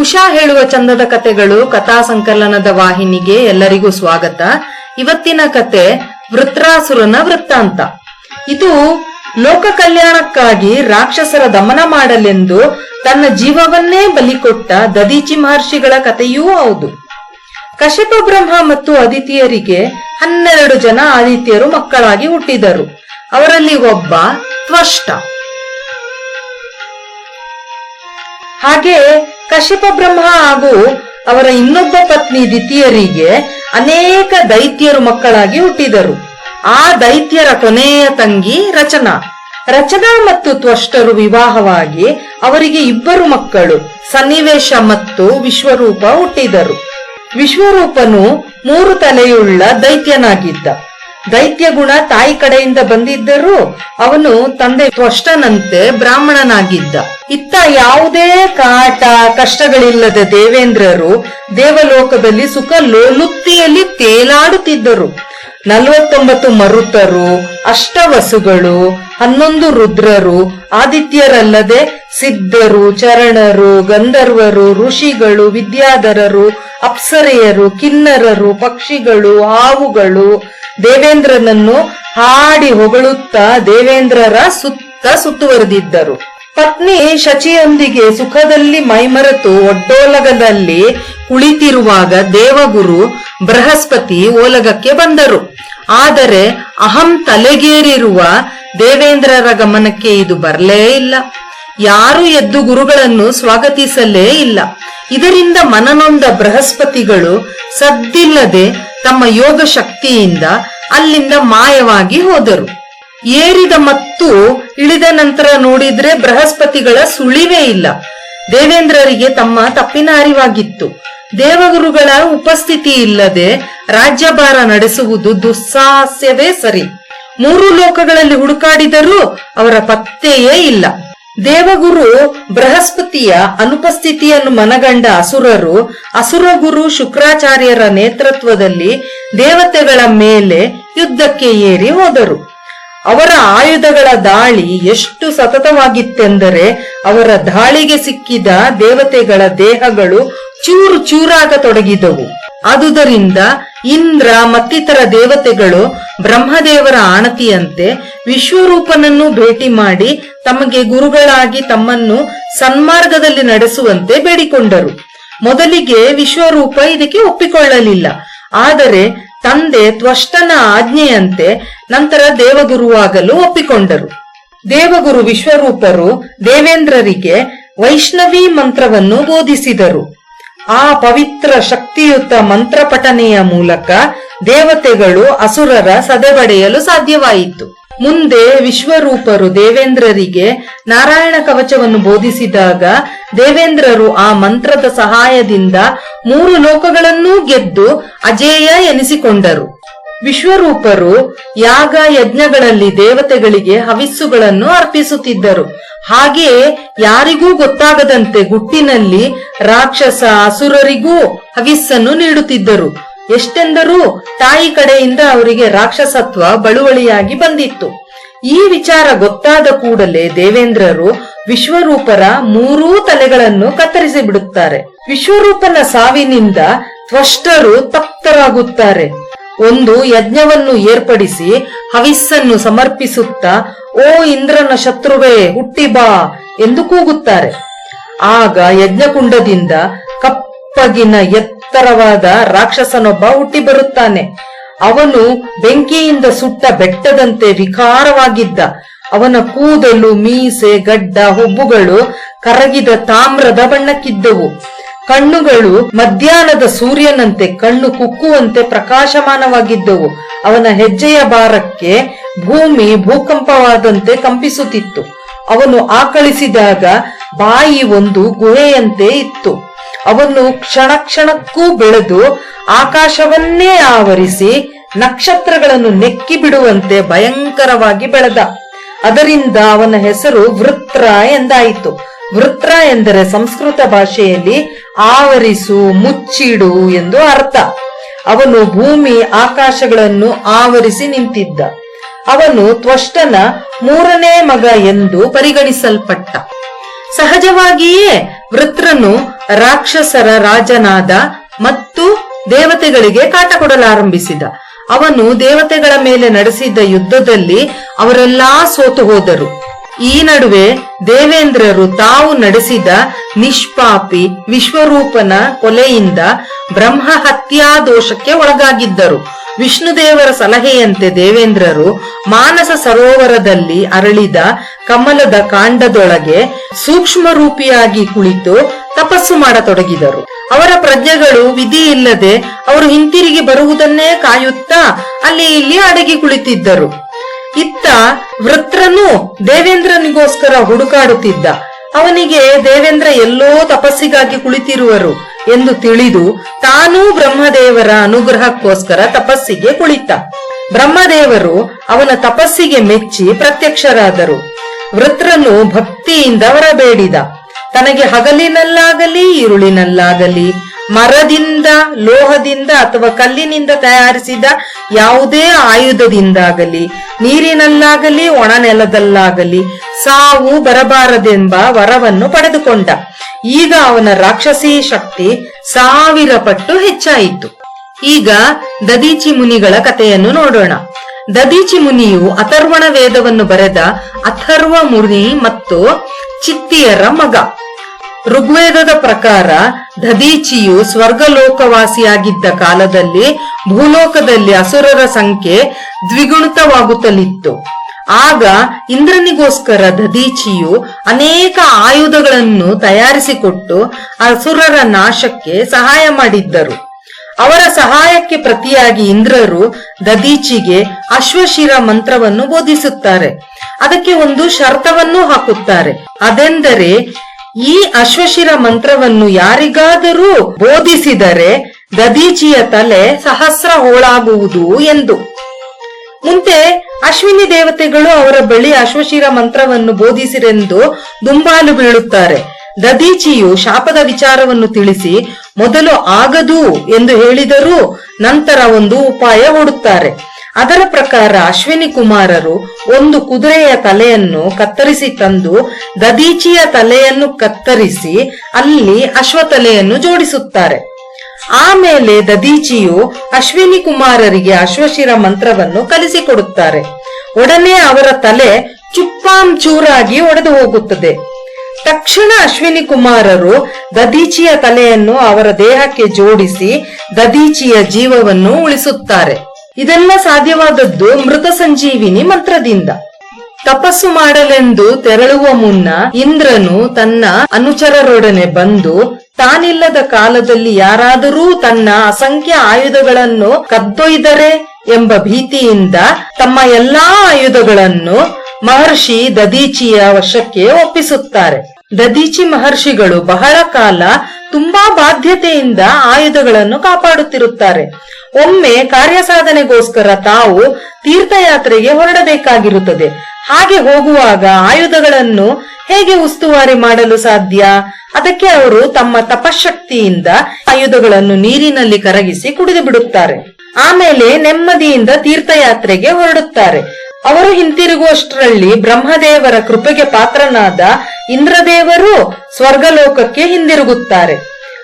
ಉಷಾ ಹೇಳುವ ಚಂದದ ಕತೆಗಳು ಕಥಾ ಸಂಕಲನದ ವಾಹಿನಿಗೆ ಎಲ್ಲರಿಗೂ ಸ್ವಾಗತ. ಇವತ್ತಿನ ಕತೆ ವೃತ್ರಾಸುರನ ವೃತ್ತಾಂತ. ಇದು ಲೋಕ ಕಲ್ಯಾಣಕ್ಕಾಗಿ ರಾಕ್ಷಸರ ದಮನ ಮಾಡಲೆಂದು ತನ್ನ ಜೀವವನ್ನೇ ಬಲಿಕೊಟ್ಟ ದದೀಚಿ ಮಹರ್ಷಿಗಳ ಕಥೆಯೂ ಹೌದು. ಕಶ್ಯಪ ಬ್ರಹ್ಮ ಮತ್ತು ಅದಿತಿಯರಿಗೆ 12 ಜನ ಆದಿತ್ಯರು ಮಕ್ಕಳಾಗಿ ಹುಟ್ಟಿದರು. ಅವರಲ್ಲಿ ಒಬ್ಬ ತ್ವಷ್ಟ. ಹಾಗೆ ಕಶ್ಯಪ ಬ್ರಹ್ಮ ಹಾಗೂ ಅವರ ಇನ್ನೊಬ್ಬ ಪತ್ನಿ ದಿತಿಯರಿಗೆ ಅನೇಕ ದೈತ್ಯರು ಮಕ್ಕಳಾಗಿ ಹುಟ್ಟಿದರು. ಆ ದೈತ್ಯರ ಕೊನೆಯ ತಂಗಿ ರಚನಾ ಮತ್ತು ತ್ವಷ್ಟರು ವಿವಾಹವಾಗಿ ಅವರಿಗೆ 2 ಮಕ್ಕಳು ಸನ್ನಿವೇಶ ಮತ್ತು ವಿಶ್ವರೂಪ ಹುಟ್ಟಿದರು. ವಿಶ್ವರೂಪನು 3 ತಲೆಯುಳ್ಳ ದೈತ್ಯನಾಗಿದ್ದ. ದೈತ್ಯ ಗುಣ ತಾಯಿ ಕಡೆಯಿಂದ ಬಂದಿದ್ದರೂ ಅವನು ತಂದೆ ತ್ವಷ್ಟನಂತೆ ಬ್ರಾಹ್ಮಣನಾಗಿದ್ದ. ಇತ್ತ ಯಾವುದೇ ಕಾಟ ಕಷ್ಟಗಳಿಲ್ಲದ ದೇವೇಂದ್ರರು ದೇವಲೋಕದಲ್ಲಿ ಸುಖ ಲೋಲುಪ್ತಿಯಲ್ಲಿ ತೇಲಾಡುತ್ತಿದ್ದರು. 49 ಮರುತರು, ಅಷ್ಟವಸುಗಳು, 11 ರುದ್ರರು, ಆದಿತ್ಯರಲ್ಲದೆ ಸಿದ್ಧರು, ಚರಣರು, ಗಂಧರ್ವರು, ಋಷಿಗಳು, ವಿದ್ಯಾಧರರು, ಅಪ್ಸರೆಯರು, ಕಿನ್ನರರು, ಪಕ್ಷಿಗಳು, ಹಾವುಗಳು ದೇವೇಂದ್ರನನ್ನು ಹಾಡಿ ಹೊಗಳುತ್ತಾ ದೇವೇಂದ್ರರ ಸುತ್ತುವರೆದಿದ್ದರು. ಪತ್ನಿ ಶಚಿಯೊಂದಿಗೆ ಸುಖದಲ್ಲಿ ಮೈಮರೆತು ಒಡ್ಡೋಲಗದಲ್ಲಿ ಕುಳಿತಿರುವಾಗ ದೇವಗುರು ಬೃಹಸ್ಪತಿ ಓಲಗಕ್ಕೆ ಬಂದರು. ಆದರೆ ಅಹಂ ತಲೆಗೇರಿರುವ ದೇವೇಂದ್ರರ ಗಮನಕ್ಕೆ ಇದು ಬರಲೇ ಇಲ್ಲ. ಯಾರು ಎದ್ದು ಗುರುಗಳನ್ನು ಸ್ವಾಗತಿಸಲೇ ಇಲ್ಲ. ಇದರಿಂದ ಮನನೊಂದ ಬೃಹಸ್ಪತಿಗಳು ಸದ್ದಿಲ್ಲದೆ ತಮ್ಮ ಯೋಗ ಶಕ್ತಿಯಿಂದ ಅಲ್ಲಿಂದ ಮಾಯವಾಗಿ ಹೋದರು. ಏರಿದ ಮತ್ತು ಇಳಿದ ನಂತರ ನೋಡಿದ್ರೆ ಬೃಹಸ್ಪತಿಗಳ ಸುಳಿವೇ ಇಲ್ಲ. ದೇವೇಂದ್ರರಿಗೆ ತಮ್ಮ ತಪ್ಪಿನ ಅರಿವಾಗಿತ್ತು. ದೇವಗುರುಗಳ ಉಪಸ್ಥಿತಿ ಇಲ್ಲದೆ ರಾಜ್ಯಭಾರ ನಡೆಸುವುದು ದುಸ್ಸಾಹಸ್ಯವೇ ಸರಿ. 3 ಲೋಕಗಳಲ್ಲಿ ಹುಡುಕಾಡಿದರೂ ಅವರ ಪತ್ತೆಯೇ ಇಲ್ಲ. ದೇವಗುರು ಬೃಹಸ್ಪತಿಯ ಅನುಪಸ್ಥಿತಿಯನ್ನು ಮನಗಂಡ ಅಸುರಗುರು ಶುಕ್ರಾಚಾರ್ಯರ ನೇತೃತ್ವದಲ್ಲಿ ದೇವತೆಗಳ ಮೇಲೆ ಯುದ್ಧಕ್ಕೆ ಏರಿ ಹೋದರು. ಅವರ ಆಯುಧಗಳ ದಾಳಿ ಎಷ್ಟು ಸತತವಾಗಿತ್ತೆಂದರೆ ಅವರ ದಾಳಿಗೆ ಸಿಕ್ಕಿದ ದೇವತೆಗಳ ದೇಹಗಳು ಚೂರು ಚೂರಾಗತೊಡಗಿದವು. ಆದುದರಿಂದ ಇಂದ್ರ ಮತ್ತಿತರ ದೇವತೆಗಳು ಬ್ರಹ್ಮದೇವರ ಆಣತಿಯಂತೆ ವಿಶ್ವರೂಪನನ್ನು ಭೇಟಿ ಮಾಡಿ ತಮಗೆ ಗುರುಗಳಾಗಿ ತಮ್ಮನ್ನು ಸನ್ಮಾರ್ಗದಲ್ಲಿ ನಡೆಸುವಂತೆ ಬೇಡಿಕೊಂಡರು. ಮೊದಲಿಗೆ ವಿಶ್ವರೂಪ ಇದಕ್ಕೆ ಒಪ್ಪಿಕೊಳ್ಳಲಿಲ್ಲ. ಆದರೆ ತಂದೆ ತ್ವಷ್ಟನ ಆಜ್ಞೆಯಂತೆ ನಂತರ ದೇವಗುರುವಾಗಲು ಒಪ್ಪಿಕೊಂಡರು. ದೇವಗುರು ವಿಶ್ವರೂಪರು ದೇವೇಂದ್ರರಿಗೆ ವೈಷ್ಣವಿ ಮಂತ್ರವನ್ನು ಬೋಧಿಸಿದರು. ಆ ಪವಿತ್ರ ಶಕ್ತಿಯುತ ಮಂತ್ರ ಪಠನೆಯ ಮೂಲಕ ದೇವತೆಗಳು ಅಸುರರ ಸದೆಬಡೆಯಲು ಸಾಧ್ಯವಾಯಿತು. ಮುಂದೆ ವಿಶ್ವರೂಪರು ದೇವೇಂದ್ರರಿಗೆ ನಾರಾಯಣ ಕವಚವನ್ನು ಬೋಧಿಸಿದಾಗ ದೇವೇಂದ್ರರು ಆ ಮಂತ್ರದ ಸಹಾಯದಿಂದ 3 ಲೋಕಗಳನ್ನೂ ಗೆದ್ದು ಅಜೇಯ ಎನಿಸಿಕೊಂಡರು. ವಿಶ್ವರೂಪರು ಯಾಗ ಯಜ್ಞಗಳಲ್ಲಿ ದೇವತೆಗಳಿಗೆ ಹವಿಸ್ಸುಗಳನ್ನು ಅರ್ಪಿಸುತ್ತಿದ್ದರು. ಹಾಗೆಯೇ ಯಾರಿಗೂ ಗೊತ್ತಾಗದಂತೆ ಗುಟ್ಟಿನಲ್ಲಿ ರಾಕ್ಷಸ ಅಸುರರಿಗೂ ಹವಿಸ್ಸನ್ನು ನೀಡುತ್ತಿದ್ದರು. ಎಷ್ಟೆಂದರೂ ತಾಯಿ ಕಡೆಯಿಂದ ಅವರಿಗೆ ರಾಕ್ಷಸತ್ವ ಬಳುವಳಿಯಾಗಿ ಬಂದಿತ್ತು. ಈ ವಿಚಾರ ಗೊತ್ತಾದ ಕೂಡಲೇ ದೇವೇಂದ್ರರು ವಿಶ್ವರೂಪರ 3 ತಲೆಗಳನ್ನು ಕತ್ತರಿಸಿ ಬಿಡುತ್ತಾರೆ. ವಿಶ್ವರೂಪನ ಸಾವಿನಿಂದ ತ್ವಷ್ಟರು ತಪ್ತರಾಗುತ್ತಾರೆ. ಒಂದು ಯಜ್ಞವನ್ನು ಏರ್ಪಡಿಸಿ ಹವಿಸ್ಸನ್ನು ಸಮರ್ಪಿಸುತ್ತಾ ಓ ಇಂದ್ರನ ಶತ್ರುವೇ ಹುಟ್ಟಿ ಬಾ ಎಂದು ಕೂಗುತ್ತಾರೆ. ಆಗ ಯಜ್ಞಕುಂಡದಿಂದ ಕಪ್ಪಗಿನ ಎತ್ತರವಾದ ರಾಕ್ಷಸನೊಬ್ಬ ಹುಟ್ಟಿ ಬರುತ್ತಾನೆ. ಅವನು ಬೆಂಕಿಯಿಂದ ಸುಟ್ಟ ಬೆಟ್ಟದಂತೆ ವಿಕಾರವಾಗಿದ್ದ. ಅವನ ಕೂದಲು, ಮೀಸೆ, ಗಡ್ಡ, ಹುಬ್ಬುಗಳು ಕರಗಿದ ತಾಮ್ರದ ಬಣ್ಣಕ್ಕಿದ್ದವು. ಕಣ್ಣುಗಳು ಮಧ್ಯಾಹ್ನದ ಸೂರ್ಯನಂತೆ ಕಣ್ಣು ಕುಕ್ಕುವಂತೆ ಪ್ರಕಾಶಮಾನವಾಗಿದ್ದವು. ಅವನ ಹೆಜ್ಜೆಯ ಭಾರಕ್ಕೆ ಭೂಮಿ ಭೂಕಂಪವಾದಂತೆ ಕಂಪಿಸುತ್ತಿತ್ತು. ಅವನು ಆಕಳಿಸಿದಾಗ ಬಾಯಿ ಒಂದು ಗುಹೆಯಂತೆ ಇತ್ತು. ಅವನು ಕ್ಷಣ ಕ್ಷಣಕ್ಕೂ ಬೆಳೆದು ಆಕಾಶವನ್ನೇ ಆವರಿಸಿ ನಕ್ಷತ್ರಗಳನ್ನು ನೆಕ್ಕಿ ಬಿಡುವಂತೆ ಭಯಂಕರವಾಗಿ ಬೆಳೆದ. ಅದರಿಂದ ಅವನ ಹೆಸರು ವೃತ್ರ ಎಂದಾಯಿತು. ವೃತ್ರ ಎಂದರೆ ಸಂಸ್ಕೃತ ಭಾಷೆಯಲ್ಲಿ ಆವರಿಸು, ಮುಚ್ಚಿಡು ಎಂದು ಅರ್ಥ. ಅವನು ಭೂಮಿ ಆಕಾಶಗಳನ್ನು ಆವರಿಸಿ ನಿಂತಿದ್ದ. ಅವನು ತ್ವಷ್ಟನ 3ನೇ ಮಗ ಎಂದು ಪರಿಗಣಿಸಲ್ಪಟ್ಟ. ಸಹಜವಾಗಿಯೇ ವೃತ್ರನು ರಾಕ್ಷಸರ ರಾಜನಾದ ಮತ್ತು ದೇವತೆಗಳಿಗೆ ಕಾಟ ಕೊಡಲಾರಂಭಿಸಿದ. ಅವನು ದೇವತೆಗಳ ಮೇಲೆ ನಡೆಸಿದ ಯುದ್ಧದಲ್ಲಿ ಅವರೆಲ್ಲಾ ಸೋತು ಹೋದರು. ಈ ನಡುವೆ ದೇವೇಂದ್ರರು ತಾವು ನಡೆಸಿದ ನಿಷ್ಪಾಪಿ ವಿಶ್ವರೂಪನ ಕೊಲೆಯಿಂದ ಬ್ರಹ್ಮ ಹತ್ಯಾ ದೋಷಕ್ಕೆ ಒಳಗಾಗಿದ್ದರು. ವಿಷ್ಣುದೇವರ ಸಲಹೆಯಂತೆ ದೇವೇಂದ್ರರು ಮಾನಸ ಸರೋವರದಲ್ಲಿ ಅರಳಿದ ಕಮಲದ ಕಾಂಡದೊಳಗೆ ಸೂಕ್ಷ್ಮ ರೂಪಿಯಾಗಿ ಕುಳಿತು ತಪಸ್ಸು ಮಾಡತೊಡಗಿದರು. ಅವರ ಪ್ರಜ್ಞೆಗಳು ವಿಧಿ ಇಲ್ಲದೆ ಅವರು ಹಿಂತಿರುಗಿ ಬರುವುದನ್ನೇ ಕಾಯುತ್ತಾ ಅಲ್ಲಿ ಇಲ್ಲಿ ಅಡಗಿ ಕುಳಿತಿದ್ದರು. ಇತ್ತ ವೃತ್ರನು ದೇವೇಂದ್ರನಿಗೋಸ್ಕರ ಹುಡುಕಾಡುತ್ತಿದ್ದ. ಅವನಿಗೆ ದೇವೇಂದ್ರ ಎಲ್ಲೋ ತಪಸ್ಸಿಗಾಗಿ ಕುಳಿತಿರುವರು ಎಂದು ತಿಳಿದು ತಾನೂ ಬ್ರಹ್ಮದೇವರ ಅನುಗ್ರಹಕ್ಕೋಸ್ಕರ ತಪಸ್ಸಿಗೆ ಕುಳಿತ. ಬ್ರಹ್ಮದೇವರು ಅವನ ತಪಸ್ಸಿಗೆ ಮೆಚ್ಚಿ ಪ್ರತ್ಯಕ್ಷರಾದರು. ವೃತ್ರನು ಭಕ್ತಿಯಿಂದ ಹೊರಬೇಡಿದ. ತನಗೆ ಹಗಲಿನಲ್ಲಾಗಲಿ ಇರುಳಿನಲ್ಲಾಗಲಿ ಮರದಿಂದ, ಲೋಹದಿಂದ ಅಥವಾ ಕಲ್ಲಿನಿಂದ ತಯಾರಿಸಿದ ಯಾವುದೇ ಆಯುಧದಿಂದಾಗಲಿ, ನೀರಿನಲ್ಲಾಗಲಿ ಒಣ ನೆಲದಲ್ಲಾಗಲಿ ಸಾವು ಬರಬಾರದೆಂಬ ವರವನ್ನು ಪಡೆದುಕೊಂಡ. ಈಗ ಅವನ ರಾಕ್ಷಸೀ ಶಕ್ತಿ 1000 ಪಟ್ಟು ಹೆಚ್ಚಾಯಿತು. ಈಗ ದದೀಚಿ ಮುನಿಗಳ ಕಥೆಯನ್ನು ನೋಡೋಣ. ದದೀಚಿ ಮುನಿಯು ಅಥರ್ವಣ ವೇದವನ್ನು ಬರೆದ ಅಥರ್ವ ಮುನಿ ಮತ್ತು ಚಿತ್ತಿಯರ ಮಗ. ಋಗ್ವೇದದ ಪ್ರಕಾರ ದದೀಚಿಯು ಸ್ವರ್ಗಲೋಕವಾಸಿಯಾಗಿದ್ದ ಕಾಲದಲ್ಲಿ ಭೂಲೋಕದಲ್ಲಿ ಅಸುರರ ಸಂಖ್ಯೆ ದ್ವಿಗುಣಿತವಾಗುತ್ತಲಿತ್ತು. ಆಗ ಇಂದ್ರನಿಗೋಸ್ಕರ ದದೀಚಿಯು ಅನೇಕ ಆಯುಧಗಳನ್ನು ತಯಾರಿಸಿಕೊಟ್ಟು ಅಸುರರ ನಾಶಕ್ಕೆ ಸಹಾಯ ಮಾಡಿದ್ದರು. ಅವರ ಸಹಾಯಕ್ಕೆ ಪ್ರತಿಯಾಗಿ ಇಂದ್ರರು ದದೀಚಿಗೆ ಅಶ್ವಶಿರ ಮಂತ್ರವನ್ನು ಬೋಧಿಸುತ್ತಾರೆ. ಅದಕ್ಕೆ ಒಂದು ಶರ್ತವನ್ನು ಹಾಕುತ್ತಾರೆ. ಅದೆಂದರೆ ಈ ಅಶ್ವಶಿರ ಮಂತ್ರವನ್ನು ಯಾರಿಗಾದರೂ ಬೋಧಿಸಿದರೆ ದದೀಚಿಯ ತಲೆ 1000 ಹೋಳಾಗುವುದು ಎಂದು. ಮುಂದೆ ಅಶ್ವಿನಿ ದೇವತೆಗಳು ಅವರ ಬಳಿ ಅಶ್ವಶಿರ ಮಂತ್ರವನ್ನು ಬೋಧಿಸಿರೆಂದು ದುಂಬಾಲು ಬೀಳುತ್ತಾರೆ. ದದೀಚಿಯು ಶಾಪದ ವಿಚಾರವನ್ನು ತಿಳಿಸಿ ಮೊದಲು ಆಗದು ಎಂದು ಹೇಳಿದರೂ ನಂತರ ಒಂದು ಉಪಾಯ ಹೂಡುತ್ತಾರೆ. ಅದರ ಪ್ರಕಾರ ಅಶ್ವಿನಿ ಕುಮಾರರು ಒಂದು ಕುದುರೆಯ ತಲೆಯನ್ನು ಕತ್ತರಿಸಿ ತಂದು ದದೀಚಿಯ ತಲೆಯನ್ನು ಕತ್ತರಿಸಿ ಅಲ್ಲಿ ಅಶ್ವತಲೆಯನ್ನು ಜೋಡಿಸುತ್ತಾರೆ. ಆಮೇಲೆ ದದೀಚಿಯು ಅಶ್ವಿನಿ ಕುಮಾರರಿಗೆ ಅಶ್ವಶಿರ ಮಂತ್ರವನ್ನು ಕಲಿಸಿಕೊಡುತ್ತಾರೆ. ಒಡನೆ ಅವರ ತಲೆ ಚೂರಾಗಿ ಒಡೆದು ಹೋಗುತ್ತದೆ. ತಕ್ಷಣ ಅಶ್ವಿನಿ ಕುಮಾರರು ದದೀಚಿಯ ತಲೆಯನ್ನು ಅವರ ದೇಹಕ್ಕೆ ಜೋಡಿಸಿ ದದೀಚಿಯ ಜೀವವನ್ನು ಉಳಿಸುತ್ತಾರೆ. ಇದೆಲ್ಲ ಸಾಧ್ಯವಾದದ್ದು ಮೃತ ಸಂಜೀವಿನಿ ಮಂತ್ರದಿಂದ. ತಪಸ್ಸು ಮಾಡಲೆಂದು ತೆರಳುವ ಮುನ್ನ ಇಂದ್ರನು ತನ್ನ ಅನುಚರರೊಡನೆ ಬಂದು ತಾನಿಲ್ಲದ ಕಾಲದಲ್ಲಿ ಯಾರಾದರೂ ತನ್ನ ಅಸಂಖ್ಯ ಆಯುಧಗಳನ್ನು ಕದ್ದೊಯ್ದರೆ ಎಂಬ ಭೀತಿಯಿಂದ ತಮ್ಮ ಎಲ್ಲಾ ಆಯುಧಗಳನ್ನು ಮಹರ್ಷಿ ದದೀಚಿಯ ವಶಕ್ಕೆ ಒಪ್ಪಿಸುತ್ತಾರೆ. ದದೀಚಿ ಮಹರ್ಷಿಗಳು ಬಹಳ ಕಾಲ ತುಂಬಾ ಬಾಧ್ಯತೆಯಿಂದ ಆಯುಧಗಳನ್ನು ಕಾಪಾಡುತ್ತಿರುತ್ತಾರೆ. ಒಮ್ಮೆ ಕಾರ್ಯಸಾಧನೆಗೋಸ್ಕರ ತಾವು ತೀರ್ಥಯಾತ್ರೆಗೆ ಹೊರಡಬೇಕಾಗಿರುತ್ತದೆ. ಹಾಗೆ ಹೋಗುವಾಗ ಆಯುಧಗಳನ್ನು ಹೇಗೆ ಉಸ್ತುವಾರಿ ಮಾಡಲು ಸಾಧ್ಯ? ಅದಕ್ಕೆ ಅವರು ತಮ್ಮ ತಪಶಕ್ತಿಯಿಂದ ಆಯುಧಗಳನ್ನು ನೀರಿನಲ್ಲಿ ಕರಗಿಸಿ ಕುಡಿದು ಬಿಡುತ್ತಾರೆ. ಆಮೇಲೆ ನೆಮ್ಮದಿಯಿಂದ ತೀರ್ಥಯಾತ್ರೆಗೆ ಹೊರಡುತ್ತಾರೆ. ಅವರು ಹಿಂತಿರುಗುವಷ್ಟರಲ್ಲಿ ಬ್ರಹ್ಮದೇವರ ಕೃಪೆಗೆ ಪಾತ್ರನಾದ ಇಂದ್ರದೇವರು ಸ್ವರ್ಗಲೋಕಕ್ಕೆ ಹಿಂದಿರುಗುತ್ತಾರೆ.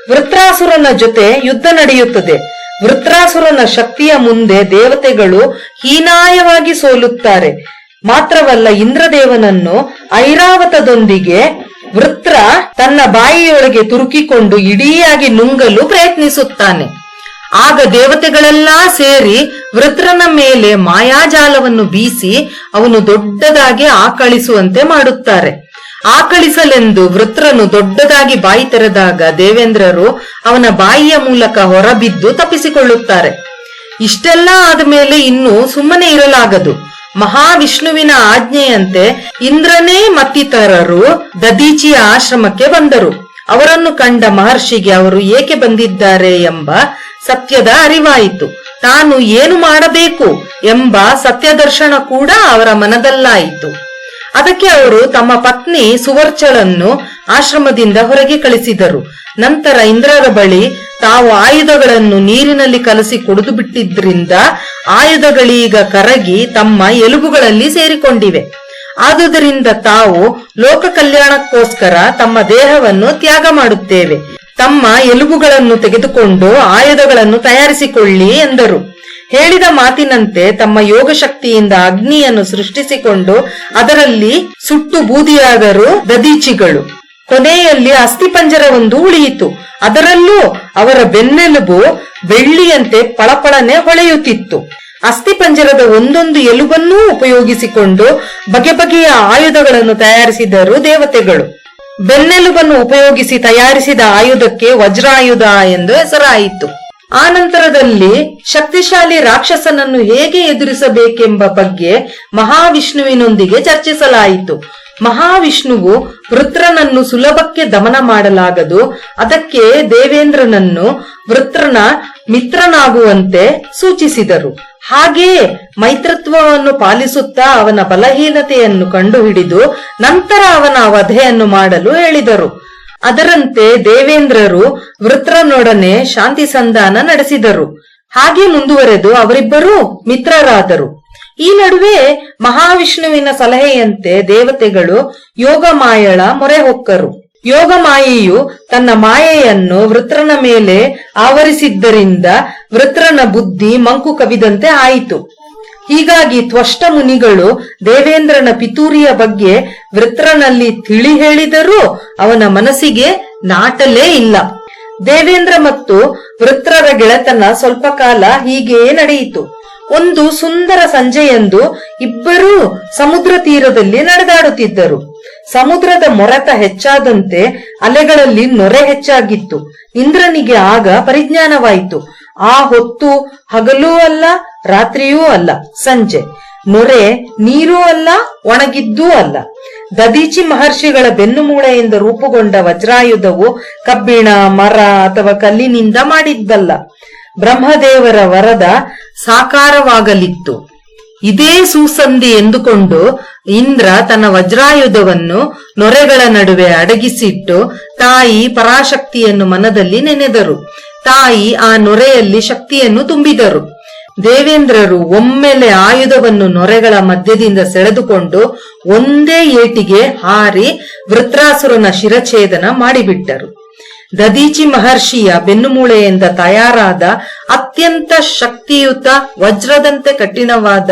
ವೃತ್ರಾಸುರನ ಜೊತೆ ಯುದ್ಧ ನಡೆಯುತ್ತದೆ. ವೃತ್ರಾಸುರನ ಶಕ್ತಿಯ ಮುಂದೆ ದೇವತೆಗಳು ಹೀನಾಯವಾಗಿ ಸೋಲುತ್ತಾರೆ. ಮಾತ್ರವಲ್ಲ, ಇಂದ್ರದೇವನನ್ನು ಐರಾವತದೊಂದಿಗೆ ವೃತ್ರ ತನ್ನ ಬಾಯಿಯೊಳಗೆ ತುರುಕಿಕೊಂಡು ಇಡೀಯಾಗಿ ನುಂಗಲು ಪ್ರಯತ್ನಿಸುತ್ತಾನೆ. ಆಗ ದೇವತೆಗಳೆಲ್ಲಾ ಸೇರಿ ವೃತ್ರನ ಮೇಲೆ ಮಾಯಾಜಾಲವನ್ನು ಬೀಸಿ ಅವನು ದೊಡ್ಡದಾಗಿ ಆಕಳಿಸುವಂತೆ ಮಾಡುತ್ತಾರೆ. ಆಕಳಿಸಲೆಂದು ವೃತ್ರನು ದೊಡ್ಡದಾಗಿ ಬಾಯಿ ತೆರೆದಾಗ ದೇವೇಂದ್ರರು ಅವನ ಬಾಯಿಯ ಮೂಲಕ ಹೊರಬಿದ್ದು ತಪ್ಪಿಸಿಕೊಳ್ಳುತ್ತಾರೆ. ಇಷ್ಟೆಲ್ಲ ಆದಮೇಲೆ ಇನ್ನು ಸುಮ್ಮನೆ ಇರಲಾಗದು. ಮಹಾವಿಷ್ಣುವಿನ ಆಜ್ಞೆಯಂತೆ ಇಂದ್ರನೇ ಮತ್ತಿತರರು ದದೀಚಿಯ ಆಶ್ರಮಕ್ಕೆ ಬಂದರು. ಅವರನ್ನು ಕಂಡ ಮಹರ್ಷಿಗೆ ಅವರು ಏಕೆ ಬಂದಿದ್ದಾರೆ ಎಂಬ ಸತ್ಯದ ಅರಿವಾಯಿತು. ತಾನು ಏನು ಮಾಡಬೇಕು ಎಂಬ ಸತ್ಯದರ್ಶನ ಕೂಡ ಅವರ ಮನದಲ್ಲಾಯಿತು. ಅದಕ್ಕೆ ಅವರು ತಮ್ಮ ಪತ್ನಿ ಸುವರ್ಚಳನ್ನು ಆಶ್ರಮದಿಂದ ಹೊರಗೆ ಕಳಿಸಿದರು. ನಂತರ ಇಂದ್ರರ ಬಳಿ ತಾವು ಆಯುಧಗಳನ್ನು ನೀರಿನಲ್ಲಿ ಕಲಸಿ ಕುಡಿದು ಬಿಟ್ಟಿದ್ರಿಂದ ಆಯುಧಗಳೀಗ ಕರಗಿ ತಮ್ಮ ಎಲುಬುಗಳಲ್ಲಿ ಸೇರಿಕೊಂಡಿವೆ. ಆದುದರಿಂದ ತಾವು ಲೋಕ ಕಲ್ಯಾಣಕ್ಕೋಸ್ಕರ ತಮ್ಮ ದೇಹವನ್ನು ತ್ಯಾಗ ಮಾಡುತ್ತೇವೆ. ತಮ್ಮ ಎಲುಬುಗಳನ್ನು ತೆಗೆದುಕೊಂಡು ಆಯುಧಗಳನ್ನು ತಯಾರಿಸಿಕೊಳ್ಳಿ ಎಂದರು. ಹೇಳಿದ ಮಾತಿನಂತೆ ತಮ್ಮ ಯೋಗ ಶಕ್ತಿಯಿಂದ ಅಗ್ನಿಯನ್ನು ಸೃಷ್ಟಿಸಿಕೊಂಡು ಅದರಲ್ಲಿ ಸುಟ್ಟು ಬೂದಿಯಾದರು ದದೀಚಿಗಳು. ಕೊನೆಯಲ್ಲಿ ಅಸ್ಥಿಪಂಜರವೊಂದು ಉಳಿಯಿತು. ಅದರಲ್ಲೂ ಅವರ ಬೆನ್ನೆಲುಬು ಬೆಳ್ಳಿಯಂತೆ ಪಳಪಳನೆ ಹೊಳೆಯುತ್ತಿತ್ತು. ಅಸ್ಥಿಪಂಜರದ ಒಂದೊಂದು ಎಲುಬನ್ನೂ ಉಪಯೋಗಿಸಿಕೊಂಡು ಬಗೆ ಬಗೆಯ ಆಯುಧಗಳನ್ನು ತಯಾರಿಸಿದರು ದೇವತೆಗಳು. ಬೆನ್ನೆಲುಬನ್ನು ಉಪಯೋಗಿಸಿ ತಯಾರಿಸಿದ ಆಯುಧಕ್ಕೆ ವಜ್ರಾಯುಧ ಎಂದು ಹೆಸರಾಯಿತು. ಆ ನಂತರದಲ್ಲಿ ಶಕ್ತಿಶಾಲಿ ರಾಕ್ಷಸನನ್ನು ಹೇಗೆ ಎದುರಿಸಬೇಕೆಂಬ ಬಗ್ಗೆ ಮಹಾವಿಷ್ಣುವಿನೊಂದಿಗೆ ಚರ್ಚಿಸಲಾಯಿತು. ಮಹಾವಿಷ್ಣುವು ವೃತ್ರನನ್ನು ಸುಲಭಕ್ಕೆ ದಮನ ಮಾಡಲಾಗದು. ಅದಕ್ಕೆ ದೇವೇಂದ್ರನನ್ನು ವೃತ್ರನ ಮಿತ್ರನಾಗುವಂತೆ ಸೂಚಿಸಿದರು. ಹಾಗೆಯೇ ಮೈತ್ರತ್ವವನ್ನು ಪಾಲಿಸುತ್ತಾ ಅವನ ಬಲಹೀನತೆಯನ್ನು ಕಂಡುಹಿಡಿದು ನಂತರ ಅವನ ವಧೆಯನ್ನು ಮಾಡಲು ಹೇಳಿದರು. ಅದರಂತೆ ದೇವೇಂದ್ರರು ವೃತ್ರನೊಡನೆ ಶಾಂತಿ ಸಂಧಾನ ನಡೆಸಿದರು. ಹಾಗೆ ಮುಂದುವರೆದು ಅವರಿಬ್ಬರೂ ಮಿತ್ರರಾದರು. ಈ ನಡುವೆ ಮಹಾವಿಷ್ಣುವಿನ ಸಲಹೆಯಂತೆ ದೇವತೆಗಳು ಯೋಗಮಾಯಳ ಮೊರೆ ಹೊಕ್ಕರು. ಯೋಗಮಾಯೆಯು ತನ್ನ ಮಾಯೆಯನ್ನು ವೃತ್ರನ ಮೇಲೆ ಆವರಿಸಿದ್ದರಿಂದ ವೃತ್ರನ ಬುದ್ಧಿ ಮಂಕು ಕವಿದಂತೆ ಆಯಿತು. ಹೀಗಾಗಿ ತ್ವಷ್ಟ ಮುನಿಗಳು ದೇವೇಂದ್ರನ ಪಿತೂರಿಯ ಬಗ್ಗೆ ವೃತ್ರನಲ್ಲಿ ತಿಳಿ ಹೇಳಿದರೂ ಅವನ ಮನಸ್ಸಿಗೆ ನಾಟಲೇ ಇಲ್ಲ. ದೇವೇಂದ್ರ ಮತ್ತು ವೃತ್ರರ ಗೆಳೆತನ ಸ್ವಲ್ಪ ಕಾಲ ಹೀಗೆಯೇ ನಡೆಯಿತು. ಒಂದು ಸುಂದರ ಸಂಜೆಯಂದು ಇಬ್ಬರೂ ಸಮುದ್ರ ತೀರದಲ್ಲಿ ನಡೆದಾಡುತ್ತಿದ್ದರು. ಸಮುದ್ರದ ಮೊರೆತ ಹೆಚ್ಚಾದಂತೆ ಅಲೆಗಳಲ್ಲಿ ನೊರೆ ಹೆಚ್ಚಾಗಿತ್ತು. ಇಂದ್ರನಿಗೆ ಆಗ ಪರಿಜ್ಞಾನವಾಯಿತು. ಆ ಹೊತ್ತು ಹಗಲೂ ಅಲ್ಲ, ರಾತ್ರಿಯೂ ಅಲ್ಲ, ಸಂಜೆ. ನೊರೆ ನೀರೂ ಅಲ್ಲ, ಒಣಗಿದ್ದೂ ಅಲ್ಲ. ದದೀಚಿ ಮಹರ್ಷಿಗಳ ಬೆನ್ನುಮೂಳೆಯಿಂದ ರೂಪುಗೊಂಡ ವಜ್ರಾಯುಧವು ಕಬ್ಬಿಣ, ಮರ ಅಥವಾ ಕಲ್ಲಿನಿಂದ ಮಾಡಿದ್ದಲ್ಲ, ಬ್ರಹ್ಮದೇವರ ವರದ ಸಾಕಾರವಾಗಲಿತ್ತು. ಇದೇ ಸುಸಂಧಿ ಎಂದುಕೊಂಡು ಇಂದ್ರ ತನ್ನ ವಜ್ರಾಯುಧವನ್ನು ನೊರೆಗಳ ನಡುವೆ ಅಡಗಿಸಿಟ್ಟು ತಾಯಿ ಪರಾಶಕ್ತಿಯನ್ನು ಮನದಲ್ಲಿ ನೆನೆದರು. ತಾಯಿ ಆ ನೊರೆಯಲ್ಲಿ ಶಕ್ತಿಯನ್ನು ತುಂಬಿದರು. ದೇವೇಂದ್ರರು ಒಮ್ಮೆಲೆ ಆಯುಧವನ್ನು ನೊರೆಗಳ ಮಧ್ಯದಿಂದ ಸೆಳೆದುಕೊಂಡು ಒಂದೇ ಏಟಿಗೆ ಹಾರಿ ವೃತ್ರಾಸುರನ ಶಿರಛೇದನ ಮಾಡಿಬಿಟ್ಟರು. ದದೀಚಿ ಮಹರ್ಷಿಯ ಬೆನ್ನುಮೂಳೆಯಿಂದ ತಯಾರಾದ ಅತ್ಯಂತ ಶಕ್ತಿಯುತ ವಜ್ರದಂತೆ ಕಠಿಣವಾದ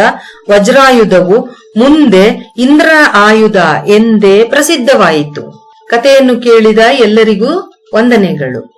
ವಜ್ರಾಯುಧವು ಮುಂದೆ ಇಂದ್ರ ಆಯುಧ ಎಂದೇ ಪ್ರಸಿದ್ಧವಾಯಿತು. ಕಥೆಯನ್ನು ಕೇಳಿದ ಎಲ್ಲರಿಗೂ ವಂದನೆಗಳು.